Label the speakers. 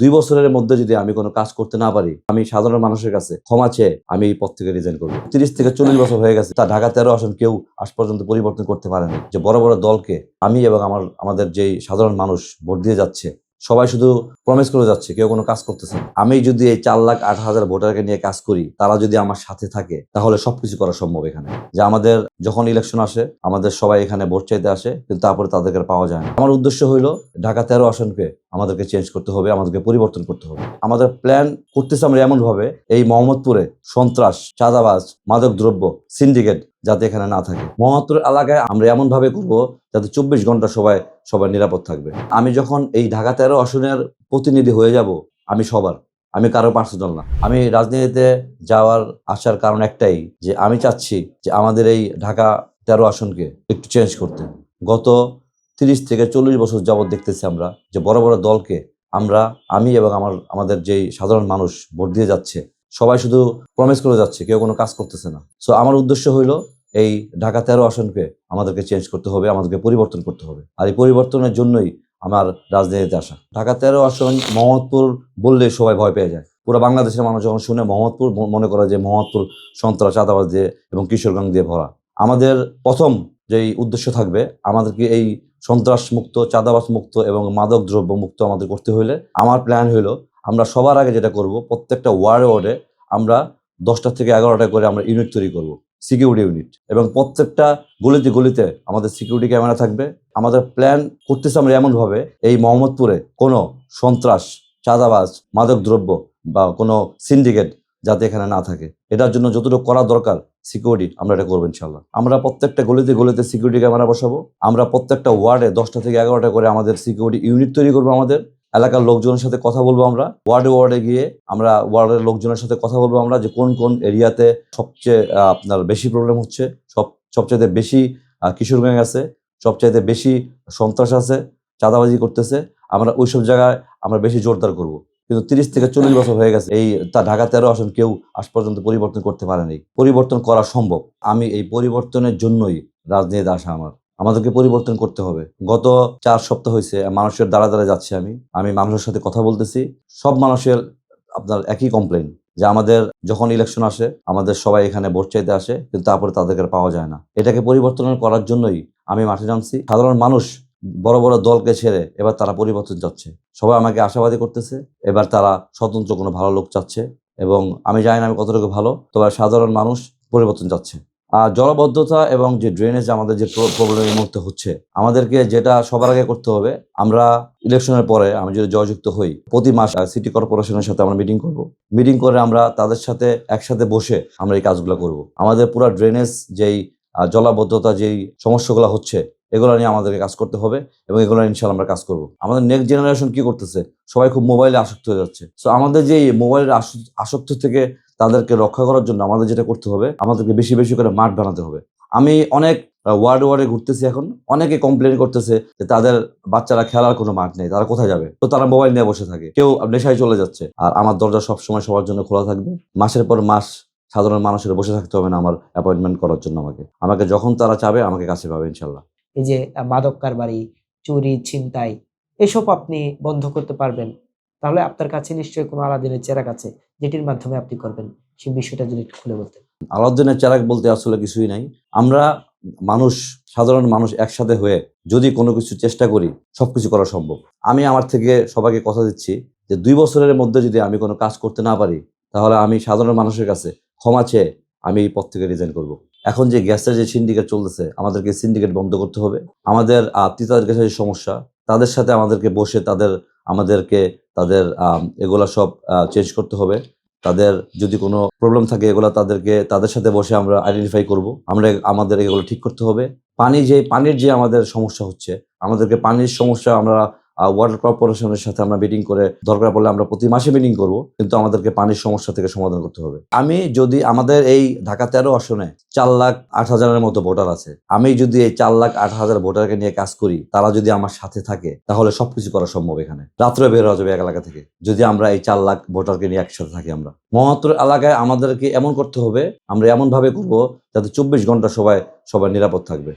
Speaker 1: 2 বছরের মধ্যে যদি আমি কোনো কাজ করতে না পারি, আমি সাধারণ মানুষের কাছে ক্ষমা চেয়ে আমি এই পদ থেকে রিজাইন করবো। 30 থেকে 40 বছর হয়ে গেছে, তা ঢাকা 13 আসন কেউ আজ পর্যন্ত পরিবর্তন করতে পারেনি। যে বড় বড় দলকে আমি এবং আমাদের যেই সাধারণ মানুষ ভোট দিয়ে যাচ্ছে, সবাই শুধু প্রমিস করে যাচ্ছে, কেউ কোনো কাজ করতেছে না। আমি যদি এই 4,08,000 ভোটারকে নিয়ে কাজ করি, তারা যদি আমার সাথে থাকে, তাহলে সবকিছু করা সম্ভব এখানে। যে আমাদের যখন ইলেকশন আসে, আমাদের সবাই এখানে ভোট চাইতে আসে, কিন্তু তারপরে তাদেরকে পাওয়া যায় না। আমার উদ্দেশ্য হইলো ঢাকা 13 আসনকে আমাদেরকে চেঞ্জ করতে হবে, আমাদেরকে পরিবর্তন করতে হবে। আমাদের প্ল্যান করতেছে আমরা এমন ভাবে, এই মোহাম্মদপুরে সন্ত্রাস, চাঁদাবাজ, মাদক দ্রব্য, সিন্ডিকেট যাতে এখানে না থাকে। মোহাম্মদপুর এলাকায় আমরা এমন ভাবে করবো যাতে 24 ঘন্টা সবাই নিরাপদ থাকবে। আমি যখন এই ঢাকা 13 আসনের প্রতিনিধি হয়ে যাব, আমি কারো পার্সোনাল না। আমি রাজনীতিতে যাওয়ার আসার কারণ একটাই, যে আমি চাচ্ছি যে আমাদের এই ঢাকা 13 আসনকে একটু চেঞ্জ করতে। গত 30 থেকে 40 বছর যাবৎ দেখতেছি আমরা যে বড় বড় দলকে আমি এবং আমাদের যেই সাধারণ মানুষ ভোট দিয়ে যাচ্ছে, সবাই শুধু প্রমিস করে যাচ্ছে, কেউ কোনো কাজ করতেছে না। সো আমার উদ্দেশ্য হইলো এই ঢাকা 13 আসনকে আমাদেরকে চেঞ্জ করতে হবে, আমাদেরকে পরিবর্তন করতে হবে। আর এই পরিবর্তনের জন্যই আমার রাজনীতিতে আসা। ঢাকা 13 আসন মোহাম্মদপুর বললে সবাই ভয় পেয়ে যায়। পুরো বাংলাদেশের মানুষ যখন শুনে মোহাম্মদপুর, মনে করে যে মোহাম্মদপুর সন্ত্রাস, চাঁদাবাজ দিয়ে এবং কিশোরগঞ্জ দিয়ে ভরা। আমাদের প্রথম যেই উদ্দেশ্য থাকবে, আমাদেরকে এই সন্ত্রাস মুক্ত, চাঁদাবাজ মুক্ত এবং মাদক দ্রব্য মুক্ত আমাদের করতে হলে, আমার প্ল্যান হইলো আমরা সবার আগে যেটা করব, প্রত্যেকটা ওয়ার্ডে আমরা 10টা থেকে 11টা করে আমরা ইউনিট তৈরি করব, সিকিউরিটি ইউনিট, এবং প্রত্যেকটা গলিতে আমাদের সিকিউরিটি ক্যামেরা থাকবে। আমাদের প্ল্যান করতেছে আমরা এমনভাবে, এই মোহাম্মদপুরে কোনো সন্ত্রাস, চাঁদাবাজ, মাদক দ্রব্য বা কোনো সিন্ডিকেট যাতে এখানে না থাকে। এটার জন্য যতটুকু করা দরকার সিকিউরিটি, আমরা এটা করবো ইনশাল্লাহ। আমরা প্রত্যেকটা গলিতে সিকিউরিটি ক্যামেরা বসাবো। আমরা প্রত্যেকটা ওয়ার্ডে 10টা থেকে 11টা করে আমাদের সিকিউরিটি ইউনিট তৈরি করবো। আমাদের এলাকার লোকজনের সাথে কথা বলবো, আমরা ওয়ার্ডে গিয়ে আমরা ওয়ার্ডের লোকজনের সাথে কথা বলবো আমরা, যে কোন এরিয়াতে সবচেয়ে আপনার বেশি প্রবলেম হচ্ছে, সবচাইতে বেশি কিশোর গ্যাং আছে, সবচাইতে বেশি সন্ত্রাস আছে, চাঁদাবাজি করতেছে, আমরা ওইসব জায়গায় আমরা বেশি জোরদার করব। কিন্তু 30 থেকে 40 বছর হয়ে গেছে, এই ঢাকা 13 আসন কেউ আজ পর্যন্ত পরিবর্তন করতে পারেনি। পরিবর্তন করা সম্ভব। আমি এই পরিবর্তনের জন্যই রাজনীতিতে আসা। আমাদেরকে পরিবর্তন করতে হবে। গত 4 সপ্তাহ হয়েছে মানুষের দ্বারা যাচ্ছি, আমি মানুষের সাথে কথা বলতেছি। সব মানুষের আপনার একই কমপ্লেন, যে আমাদের যখন ইলেকশন আসে, আমাদের সবাই এখানে ভোট চাইতে আসে, কিন্তু তারপরে তাদেরকে পাওয়া যায় না। এটাকে পরিবর্তন করার জন্যই আমি মাঠে নামছি। সাধারণ মানুষ বড় বড় দলকে ছেড়ে এবার তারা পরিবর্তন চাচ্ছে। সবাই আমাকে আশাবাদী করতেছে, এবার তারা স্বতন্ত্র কোনো ভালো লোক চাচ্ছে, এবং আমি জানি না আমি কতটুকু ভালো, তবে সাধারণ মানুষ পরিবর্তন চাচ্ছে। আর জলাবদ্ধতা এবং যে ড্রেনেজ আমাদের যে প্রবলেম এই মুহূর্তে হচ্ছে, আমাদেরকে যেটা সবার আগে করতে হবে, আমরা ইলেকশনের পরে আমি যদি জয়যুক্ত হই, প্রতি মাস সিটি কর্পোরেশনের সাথে আমরা মিটিং করে আমরা তাদের সাথে একসাথে বসে আমরা এই কাজগুলো করব। আমাদের পুরো ড্রেনেজ যেই জলাবদ্ধতা যেই সমস্যাগুলো হচ্ছে, এগুলো নিয়ে আমাদেরকে কাজ করতে হবে, এবং এগুলো ইনশাল্লাহ আমরা কাজ করব। আমাদের নেক্সট জেনারেশন কি করতেছে, সবাই খুব মোবাইলে আসক্ত হয়ে যাচ্ছে। সো আমাদের যে মোবাইলের আসক্ত থেকে তাদেরকে রক্ষা করার জন্য আমাদের যেটা করতে হবে, আমাদেরকে বেশি করে মাঠ বানাতে হবে। আমি অনেক ওয়ার্ডে ঘুরতেছি, এখন অনেকে কমপ্লেন করতেছে যে তাদের বাচ্চারা খেলার কোনো মাঠ নেই, তারা কোথায় যাবে? তো তারা মোবাইল নিয়ে বসে থাকে, কেউ নেশায় চলে যাচ্ছে। আর আমার দরজা সবসময় সবার জন্য খোলা থাকবে। মাসের পর মাস সাধারণ মানুষের বসে থাকতে হবে না আমার অ্যাপয়েন্টমেন্ট করার জন্য। আমাকে যখন তারা চাবে আমাকে কাছে পাবে ইনশাল্লাহ।
Speaker 2: এই যে মাদক কারবারি, চুরি, ছিনতাই, এসব আপনি বন্ধ করতে পারবেন, তাহলে আপনার কাছে নিশ্চয়ই কোনো আলাদিনের চেরাগ আছে, যেটির মাধ্যমে আপনি করবেন। সেই বিষয়টা যদি একটু খুলে বলতেন।
Speaker 1: আলাউদ্দিনের চেরাগ বলতে আসলে কিছুই নাই। আমরা সাধারণ মানুষ একসাথে হয়ে যদি কোনো কিছু চেষ্টা করি, সবকিছু করা সম্ভব। আমি আমার থেকে সবাইকে কথা দিচ্ছি যে 2 বছরের মধ্যে যদি আমি কোনো কাজ করতে না পারি, তাহলে আমি সাধারণ মানুষের কাছে ক্ষমা চেয়ে আমি এই পদ থেকে রিজাইন করব। এখন যে গ্যাসের যে সিন্ডিকেট চলতেছে, আমাদেরকে সিন্ডিকেট বন্ধ করতে হবে। আমাদের তিতাস গ্যাসের যে সমস্যা, তাদের সাথে আমাদেরকে বসে তাদের এগুলা সব চেঞ্জ করতে হবে। তাদের যদি কোনো প্রবলেম থাকে, এগুলো তাদের সাথে বসে আমরা আইডেন্টিফাই করব। আমাদের এগুলো ঠিক করতে হবে। পানির যে আমাদের সমস্যা হচ্ছে, আমাদেরকে পানির সমস্যা আমরা ওয়াটার কর্পোরেশনের সাথে আমরা মিটিং করে, দরকার পড়লে আমরা প্রতি মাসে মিটিং করব, কিন্তু আমাদেরকে পানির সমস্যা থেকে সমাধান করতে হবে। যদি আমাদের এই ঢাকা 13 আসনে 4,08,000-এর মতো ভোটার আছে, আমি যদি এই 4,08,000 ভোটারকে নিয়ে কাজ করি, তারা যদি আমার সাথে থাকে, তাহলে সবকিছু করা সম্ভব। এখানে রাত্রে বের হওয়া যাবে এক এলাকা থেকে, যদি আমরা এই 4 লাখ ভোটারকে নিয়ে একসাথে থাকি। আমরা মোহাম্মদপুর এলাকায় আমাদেরকে এমন করতে হবে, আমরা এমন ভাবে করবো যাতে 24 ঘন্টা সবাই নিরাপদ থাকবে।